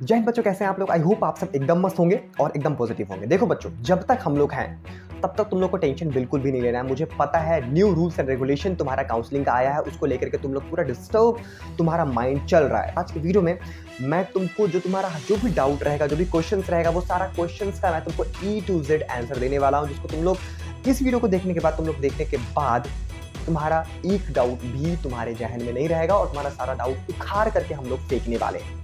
जय हिंद बच्चों, कैसे हैं आप लोग। आई होप आप सब एकदम मस्त होंगे और एकदम पॉजिटिव होंगे। देखो बच्चों, जब तक हम लोग हैं तब तक तुम लोग को टेंशन बिल्कुल भी नहीं लेना है। मुझे पता है न्यू रूल्स एंड रेगुलेशन तुम्हारा काउंसलिंग का आया है, उसको लेकर के तुम लोग पूरा डिस्टर्ब तुम्हारा माइंड चल रहा है। आज की वीडियो में मैं तुमको तुम्हारा जो भी डाउट रहेगा, जो भी क्वेश्चंस रहेगा, वो सारा क्वेश्चंस का मैं तुमको E to Z आंसर देने वाला हूँ, जिसको तुम लोग इस वीडियो को देखने के बाद देखने के बाद तुम्हारा एक डाउट भी तुम्हारे जहन में नहीं रहेगा और तुम्हारा सारा डाउट उखाड़ करके हम लोग फेंकने वाले हैं।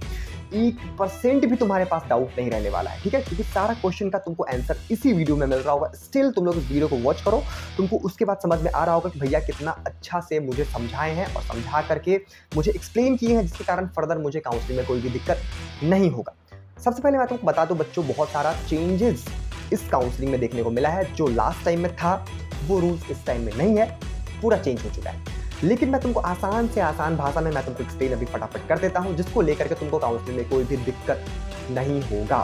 1% भी तुम्हारे पास डाउट नहीं रहने वाला है, ठीक है, क्योंकि सारा क्वेश्चन का तुमको आंसर इसी वीडियो में मिल रहा होगा। स्टिल तुम लोग इस वीडियो को वॉच करो, तुमको उसके बाद समझ में आ रहा होगा कि भैया कितना अच्छा से मुझे समझाए हैं और समझा करके मुझे एक्सप्लेन किए हैं, जिसके कारण फर्दर मुझे काउंसलिंग में कोई भी दिक्कत नहीं होगा। सबसे पहले मैं तुमको बता दूं बच्चों, बहुत सारा चेंजेस इस काउंसलिंग में देखने को मिला है। जो लास्ट टाइम में था वो रूल्स इस टाइम में नहीं है, पूरा चेंज हो चुका है। लेकिन मैं तुमको आसान से आसान भाषा में मैं तुमको एक्सप्लेन अभी फटाफट कर देता हूं, जिसको लेकर के तुमको काउंसलिंग में कोई भी दिक्कत नहीं होगा।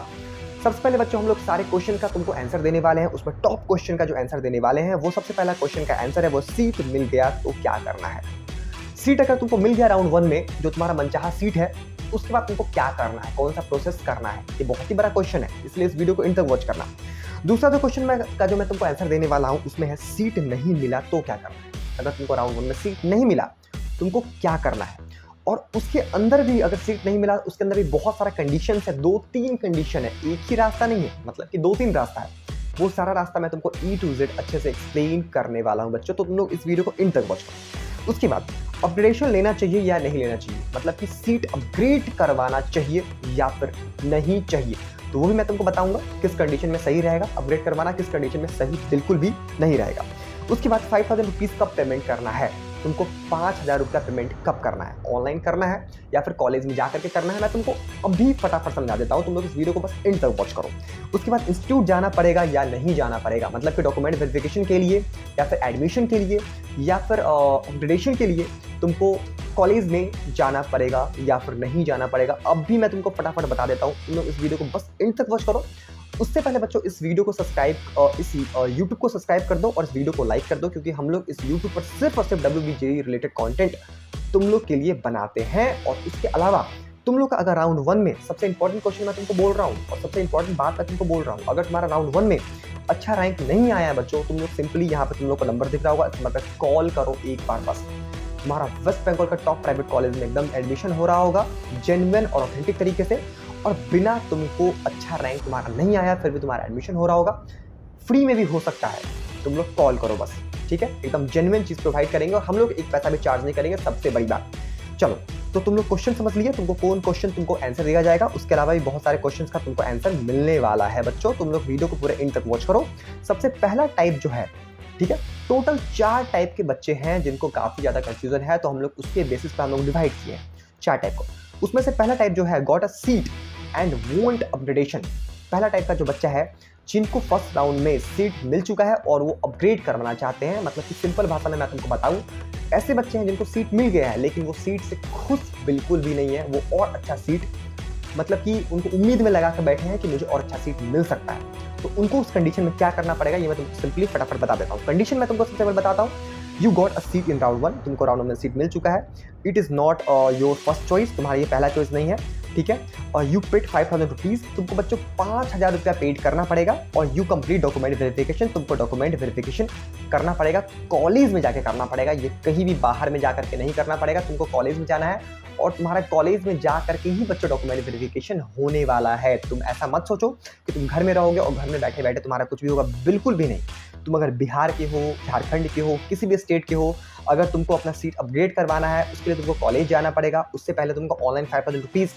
सबसे पहले बच्चों, हम लोग सारे क्वेश्चन का तुमको आंसर देने वाले हैं। उसमें टॉप क्वेश्चन का जो आंसर देने वाले हैं, वो सबसे पहला क्वेश्चन का आंसर है वो सीट मिल गया तो क्या करना है। सीट अगर तुमको मिल गया राउंड 1 में, जो तुम्हारा मनचाहा सीट है, उसके बाद तुमको क्या करना है, कौन सा प्रोसेस करना है। ये बहुत ही बड़ा क्वेश्चन है, इसलिए इस वीडियो को इन तक वॉच करना। दूसरा जो क्वेश्चन का जो मैं तुमको आंसर देने वाला हूं, उसमें है सीट नहीं मिला तो क्या करना है। अगर तुमको राउंड 1 में सीट नहीं मिला, तुमको क्या करना है। और उसके अंदर भी अगर सीट नहीं मिला, उसके अंदर भी बहुत सारा कंडीशन है, 2-3 कंडीशन है, एक ही रास्ता नहीं है, मतलब कि 2-3 रास्ता है। वो सारा रास्ता मैं तुमको E to Z अच्छे से एक्सप्लेन करने वाला हूं बच्चों, तो तुम लोग इस वीडियो को इन तक वॉच करो। उसके बाद अपग्रेडेशन लेना चाहिए या नहीं लेना चाहिए, मतलब कि सीट अपग्रेड करवाना चाहिए या फिर नहीं चाहिए, तो वो भी मैं तुमको बताऊंगा किस कंडीशन में सही रहेगा अपग्रेड करवाना, किस कंडीशन में सही बिल्कुल भी नहीं रहेगा। उसके बाद 5000 रुपीज़ कब पेमेंट करना है, तुमको 5000 रुपया पेमेंट कब करना है, ऑनलाइन करना है या फिर कॉलेज में जा करके करना है, मैं तुमको अभी फटाफट समझा देता हूँ। तुम लोग इस वीडियो को बस एंड तक वॉच करो। उसके बाद इंस्टीट्यूट जाना पड़ेगा या नहीं जाना पड़ेगा, मतलब कि डॉक्यूमेंट वेरिफिकेशन के लिए या फिर एडमिशन के लिए या फिर अपग्रेडेशन के लिए तुमको कॉलेज में जाना पड़ेगा या फिर नहीं जाना पड़ेगा, अब भी मैं तुमको फटाफट बता देता हूँ। तुम लोग इस वीडियो को बस एंड तक वॉच करो। उससे पहले बच्चों, इस वीडियो को सब्सक्राइब इस YouTube को सब्सक्राइब कर दो और इस वीडियो को लाइक कर दो, क्योंकि हम लोग इस YouTube पर सिर्फ और सिर्फ WBJEE रिलेटेड कंटेंट तुम लोग के लिए बनाते हैं। और इसके अलावा तुम लोग का अगर राउंड 1 में सबसे इंपॉर्टेंट क्वेश्चन मैं तुमको बोल रहा हूँ और सबसे इंपॉर्टेंट बात मैं तुमको बोल रहा हूँ, अगर तुम्हारा राउंड 1 में अच्छा रैंक नहीं आया है बच्चों, तुम लोग सिंपली यहाँ पे तुम लोग को नंबर दिख रहा होगा, इस नंबर पर कॉल करो एक बार बस। तुम्हारा वेस्ट बंगाल का टॉप प्राइवेट कॉलेज में एकदम एडमिशन हो रहा होगा, जेन्युइन और ऑथेंटिक तरीके से, और बिना तुमको अच्छा रैंक तुम्हारा नहीं आया फिर भी तुम्हारा एडमिशन हो रहा होगा, फ्री में भी हो सकता है। तुम लोग कॉल करो बस, ठीक है, एकदम जेन्युइन चीज प्रोवाइड करेंगे और हम लोग एक पैसा भी चार्ज नहीं करेंगे, सबसे बड़ी बात। चलो, तो तुम लोग क्वेश्चन समझ लिए, तुमको कौन क्वेश्चन तुमको आंसर दिया जाएगा। उसके अलावा भी बहुत सारे क्वेश्चंस का तुमको आंसर मिलने वाला है बच्चों, तुम लोग वीडियो को पूरे एंड तक वॉच करो। सबसे पहला टाइप जो है, ठीक है, टोटल 4 टाइप के बच्चे हैं जिनको काफी ज्यादा कंफ्यूजन है, तो हम लोग उसके बेसिस पर हम लोग डिवाइड किए हैं 4 टाइप को। उसमें से पहला टाइप जो है, got a seat and won't upgradation. पहला टाइप का जो बच्चा है, जिनको फर्स्ट राउंड में सीट मिल चुका है और वो अपग्रेड करवाना चाहते हैं, मतलब कि सिंपल भाषा में मैं तुमको बताऊं, ऐसे बच्चे हैं जिनको सीट मिल गया है लेकिन वो सीट से खुश बिल्कुल भी नहीं है, वो और अच्छा सीट, मतलब कि उनको उम्मीद में लगा कर बैठे हैं कि मुझे और अच्छा सीट मिल सकता है, तो उनको उस कंडीशन में क्या करना पड़ेगा ये मैं तुमको सिंपली फटाफट बता देता हूँ। कंडीशन मैं तुमको सबसे पहले बताता हूँ। You got a seat in round 1, तुमको राउंड 1 में सीट मिल चुका है। It is not your first choice, तुम्हारा ये पहला चॉइस नहीं है, ठीक है। और यू पेड 5000 रुपीज, तुमको बच्चों 5000 रुपया पेड करना पड़ेगा। और यू कंप्लीट डॉक्यूमेंट वेरिफिकेशन, तुमको डॉक्यूमेंट वेरिफिकेशन करना पड़ेगा, कॉलेज में जाके करना पड़ेगा, ये कहीं भी बाहर में जाकर के नहीं करना पड़ेगा, तुमको कॉलेज में जाना है और तुम्हारा कॉलेज में जा करके ही बच्चों डॉक्यूमेंट वेरिफिकेशन होने वाला है। तुम ऐसा मत सोचो कि तुम घर में रहोगे और घर में बैठे बैठे तुम्हारा कुछ भी होगा, बिल्कुल भी नहीं। तुम अगर बिहार के हो, झारखंड के हो, किसी भी स्टेट के हो, अगर तुमको अपना सीट अपग्रेड करवाना है, उसके लिए तुमको कॉलेज जाना पड़ेगा। उससे पहले तुमको online 5000 rupees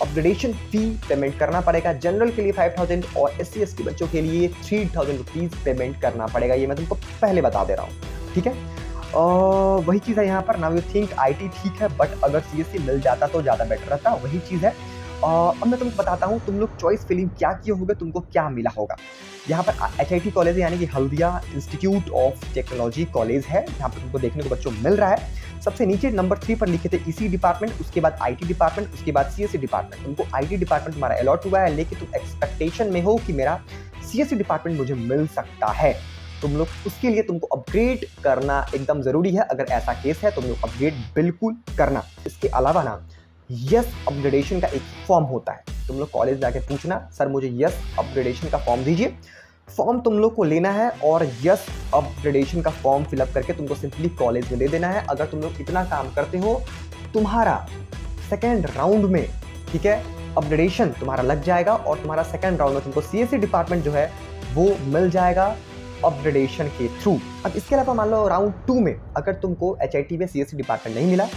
upgradation fee payment करना पड़ेगा। जनरल के लिए 5000 और SC/ST बच्चों के लिए 3000 रुपीज़ पेमेंट करना पड़ेगा, ये मैं तुमको पहले बता दे रहा हूँ, ठीक है। वही चीज़ है यहाँ पर। नाउ यू थिंक IT ठीक है, बट अगर CSC मिल जाता तो ज़्यादा बेटर रहता, वही चीज़ है। अब मैं तुमको बताता हूँ तुम लोग चॉइस फिलिंग क्या किए होगे, तुमको क्या मिला होगा। यहाँ पर HIT कॉलेज है, यानी कि Haldia institute of technology college है, यहाँ पर तुमको देखने को बच्चों मिल रहा है। सबसे नीचे नंबर 3 पर लिखे थे EC डिपार्टमेंट, उसके बाद IT डिपार्टमेंट, उसके बाद CSC डिपार्टमेंट। तुमको IT डिपार्टमेंट तुम्हारा अलॉट हुआ है, लेकिन तुम एक्सपेक्टेशन में हो कि मेरा CSC डिपार्टमेंट मुझे मिल सकता है। तुम लोग उसके लिए तुमको अपग्रेड करना एकदम जरूरी है। अगर ऐसा केस है तो तुम लोग अपग्रेड बिल्कुल करना। इसके अलावा ना, यस अपग्रेडेशन का एक फॉर्म होता है, तुम लोग कॉलेज जाके पूछना सर मुझे यस अपग्रेडेशन का फॉर्म दीजिए। फॉर्म तुम लोग को लेना है और यस अपग्रेडेशन का फॉर्म फिलअप करके तुमको सिंपली कॉलेज में दे देना है। अगर तुम लोग इतना काम करते हो तुम्हारा सेकेंड राउंड में, ठीक है, अपग्रेडेशन तुम्हारा लग जाएगा और तुम्हारा सेकेंड राउंड में तुमको सीएससी डिपार्टमेंट जो है वो मिल जाएगा अपग्रेडेशन के थ्रू। अब इसके अलावा मान लो राउंड 2 में अगर तुमको एचआईटी में सीएससी डिपार्टमेंट नहीं मिला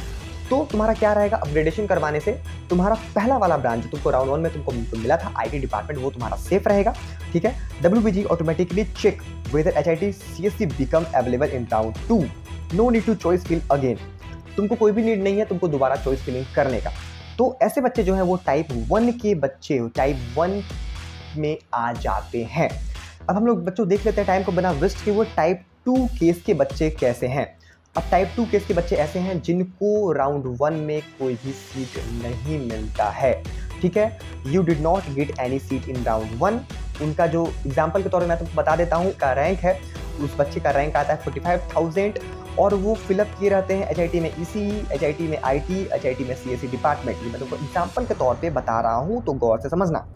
तो तुम्हारा क्या रहेगा, अपग्रेडेशन करवाने से तुम्हारा पहला वाला ब्रांच जो तुमको राउंड 1 में तुमको मिला था आईटी डिपार्टमेंट वो तुम्हारा सेफ रहेगा, ठीक है। WBG automatically check whether HIT CSC become available in round 2, no need to choice fill again. तुमको कोई भी नीड नहीं है तुमको दोबारा चॉइस फिलिंग करने का। तो ऐसे बच्चे जो हैं वो टाइप 1 के बच्चे टाइप 1 में आ जाते हैं। अब हम लोग बच्चों देख लेते हैं टाइम को बिना वेस्ट के वो टाइप 2 केस के बच्चे कैसे हैं। अब टाइप 2 केस के बच्चे ऐसे हैं जिनको राउंड 1 में कोई भी सीट नहीं मिलता है, ठीक है। You did not get any seat in round 1। उनका जो एग्जाम्पल के तौर पर मैं तुमको बता देता हूँ का रैंक है, उस बच्चे का रैंक आता है 45,000 और वो फिलअप किए रहते हैं एचआईटी में ईसीई, एचआईटी में आईटी, एचआईटी में सीएससी डिपार्टमेंट। ये मैं तुमको एग्जाम्पल के तौर पे बता रहा हूँ तो गौर से समझना।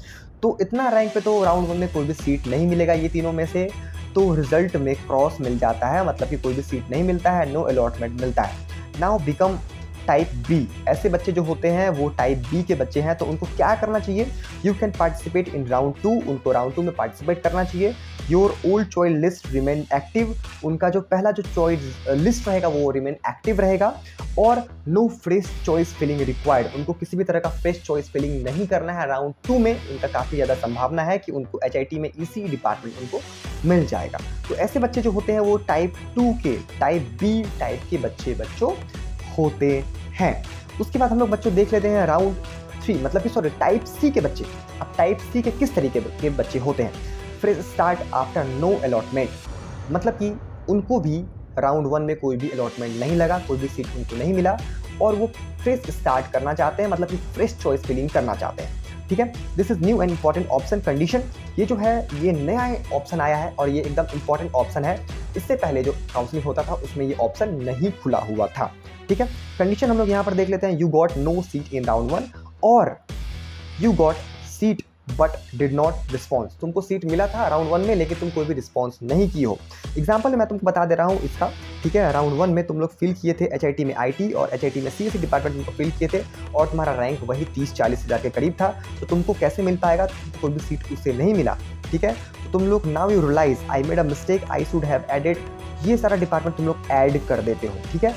तो इतना रैंक पे तो राउंड 1 में कोई भी सीट नहीं मिलेगा ये तीनों में से, तो रिजल्ट में क्रॉस मिल जाता है, मतलब कि कोई भी सीट नहीं मिलता है, नो अलॉटमेंट मिलता है। Now become type B. ऐसे बच्चे जो होते हैं वो टाइप बी के बच्चे हैं, तो उनको क्या करना चाहिए, you can participate in round 2। उनको राउंड 2 में पार्टिसिपेट करना चाहिए। Your old choice list remain active. उनका जो पहला जो चॉइस लिस्ट रहेगा वो रिमेन एक्टिव रहेगा और no fresh choice filling required. उनको किसी भी तरह का फ्रेश चॉइस फिलिंग नहीं करना है। राउंड 2 में उनका काफ़ी ज़्यादा संभावना है कि उनको एचआईटी में ईसीई डिपार्टमेंट उनको मिल जाएगा। तो ऐसे बच्चे जो होते हैं वो टाइप 2 के टाइप बी टाइप के बच्चों होते हैं। उसके बाद हम लोग बच्चों देख लेते हैं राउंड 3, मतलब कि सॉरी टाइप सी के बच्चे। अब टाइप सी के किस तरीके के बच्चे होते हैं, fresh start after no allotment, मतलब कि उनको भी राउंड 1 में कोई भी अलॉटमेंट नहीं लगा, कोई भी सीट उनको नहीं मिला और वो फ्रेश स्टार्ट करना चाहते हैं, मतलब कि फ्रेश चॉइस फिलिंग करना चाहते हैं, ठीक है। This is new and important option condition. ये जो है ये नया ऑप्शन आया है और ये एकदम इंपॉर्टेंट ऑप्शन है। इससे पहले जो काउंसलिंग होता था उसमें ये ऑप्शन नहीं खुला हुआ था, ठीक है। कंडीशन हम लोग यहाँ पर देख लेते हैं, you got no seat in round 1 और you got seat but did not response. तुमको सीट मिला था राउंड 1 में लेकिन तुम कोई भी रिस्पॉन्स नहीं की हो। एग्जाम्पल मैं तुमको बता दे रहा हूँ इसका, ठीक है। राउंड 1 में तुम लोग फिल किए थे एचआईटी में आईटी और एचआईटी में सीएससी डिपार्टमेंट तुमको फिल किए थे और तुम्हारा रैंक वही 30-40 हज़ार के करीब था, तो तुमको कैसे मिल पाएगा, तो कोई भी सीट उससे नहीं मिला, ठीक है। तो तुम लोग now you realise I made a mistake, I should have added, ये सारा डिपार्टमेंट तुम लोग ऐड कर देते हो, ठीक है।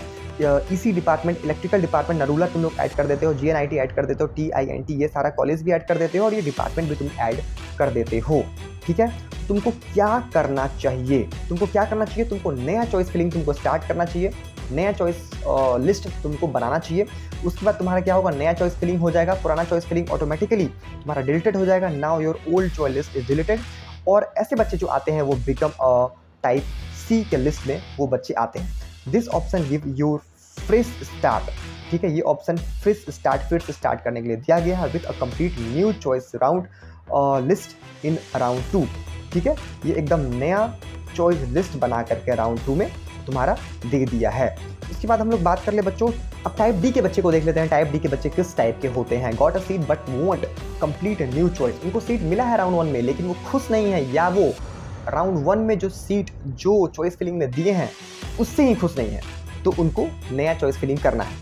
EC department, electrical department Narula तुम लोग ऐड कर देते हो, जीएनआईटी ऐड कर देते हो, टीआईएनटी ये सारा कॉलेज भी ऐड कर देते हो और ये डिपार्टमेंट भी तुम ऐड कर देते हो, ठीक है। तुमको क्या करना चाहिए, तुमको नया चॉइस फिलिंग तुमको स्टार्ट करना चाहिए, नया चॉइस लिस्ट तुमको बनाना चाहिए। उसके बाद तुम्हारा क्या होगा, नया चॉइस फिलिंग हो जाएगा, पुराना चॉइस फिलिंग ऑटोमेटिकली तुम्हारा डिलीटेड हो जाएगा। Now your old choice list is deleted. और ऐसे बच्चे जो आते हैं वो बिकम टाइप सी के लिस्ट में वो बच्चे आते हैं। This option give your fresh start, ठीक है। ये ऑप्शन फ्रेश स्टार्ट फिर से स्टार्ट करने के लिए दिया गया है with a complete new choice round list in round 2, ठीक है। ये एकदम नया चॉइस लिस्ट बना करके राउंड 2 में तुम्हारा दे दिया है। इसके बाद हम लोग बात कर ले बच्चों, अब टाइप डी के बच्चे को देख लेते हैं। टाइप डी के बच्चे किस टाइप के होते हैं, got a seat but won't complete new choice. उनको सीट मिला है राउंड 1 में लेकिन वो खुश नहीं है, या वो राउंड 1 में जो सीट जो चॉइस फिलिंग में दिए हैं उससे ही खुश नहीं है, तो उनको नया चॉइस फिलिंग करना है।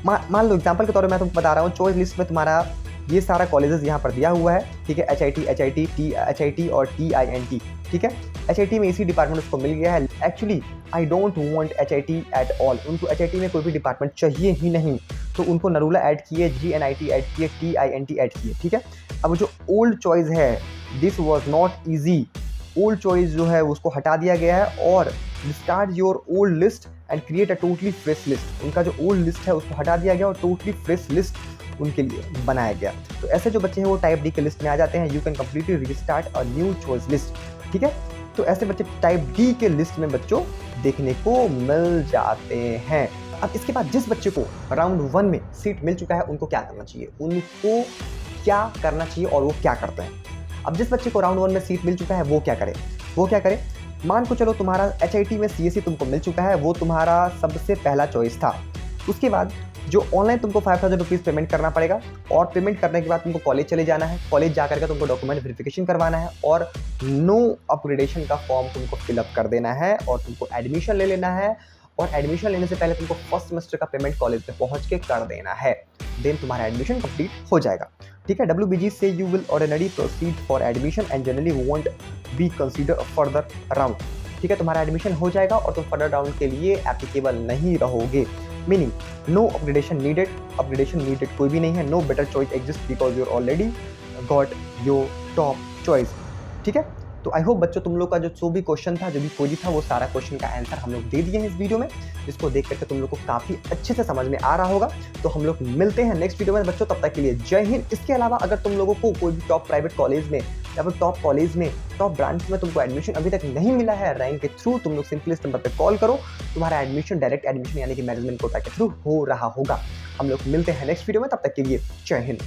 मान लो एग्जांपल के तौर पे मैं तुमको बता रहा हूँ, चॉइस लिस्ट में तुम्हारा ये सारा कॉलेजेस यहाँ पर दिया हुआ है, ठीक है। एचआईटी और टीआईएनटी, ठीक है। एचआईटी में इसी डिपार्टमेंट उसको मिल गया है। Actually I don't want HIT at all, उनको एचआईटी में कोई भी डिपार्टमेंट चाहिए ही नहीं, तो उनको नरूला ऐड किए, जीएनआईटी ऐड किए, टीआईएनटी ऐड किए, ठीक है। अब जो ओल्ड चॉइस है, this was not easy, old choice जो है उसको हटा दिया गया है और start your old list and create a totally fresh list. उनका जो ओल्ड लिस्ट है उसको हटा दिया गया और टोटली फ्रेश लिस्ट उनके लिए बनाया गया। तो ऐसे जो बच्चे हैं वो टाइप डी के लिस्ट में आ जाते हैं। You can completely restart a new choice list, ठीक है। तो ऐसे बच्चे टाइप डी के लिस्ट में बच्चों देखने को मिल जाते हैं। अब इसके बाद जिस बच्चे को राउंड 1 में सीट मिल चुका है उनको क्या करना चाहिए, और वो क्या करते हैं। अब जिस बच्चे को राउंड 1 में सीट मिल चुका है वो क्या करे, मान को चलो तुम्हारा एचआईटी में सीएससी तुमको मिल चुका है, वो तुम्हारा सबसे पहला चॉइस था। उसके बाद जो ऑनलाइन तुमको 5000 रुपीज़ पेमेंट करना पड़ेगा और पेमेंट करने के बाद तुमको कॉलेज चले जाना है। कॉलेज जा करके तुमको डॉक्यूमेंट वेरिफिकेशन करवाना है और नो अपग्रेडेशन का फॉर्म तुमको फिलअप कर देना है और तुमको एडमिशन ले लेना है। और एडमिशन लेने से पहले तुमको फर्स्ट सेमेस्टर का पेमेंट कॉलेज पे पहुंच के कर देना है। देन तुम्हारा एडमिशन कंप्लीट हो जाएगा। ठीक है, WBG से you will ordinary proceed for admission and generally won't be consider further round. ठीक है, तुम्हारा एडमिशन हो जाएगा और तुम फर्दर राउंड के लिए एप्लीकेबल नहीं रहोगे। Meaning no upgradation needed, upgradation needed कोई भी नहीं है। No better choice exist because you already got your top choice. ठीक है, तो आई होप बच्चों तुम लोग का जो भी क्वेश्चन था, जो भी क्वेरी था, वो सारा क्वेश्चन का आंसर हम लोग दे दिए हैं इस वीडियो में, जिसको देख करके तुम लोग को काफ़ी अच्छे से समझ में आ रहा होगा। तो हम लोग मिलते हैं नेक्स्ट वीडियो में बच्चों, तब तक के लिए जय हिंद। इसके अलावा अगर तुम लोगों को कोई भी टॉप प्राइवेट कॉलेज में या फिर टॉप कॉलेज में, टॉप ब्रांच में तुमको एडमिशन अभी तक नहीं मिला है रैंक के थ्रू, तुम लोग सिंपली इस नंबर पर कॉल करो, तुम्हारा एडमिशन डायरेक्ट एडमिशन यानी कि मैनेजमेंट कोटा के थ्रू हो रहा होगा। हम लोग मिलते हैं नेक्स्ट वीडियो में, तब तक के लिए जय हिंद।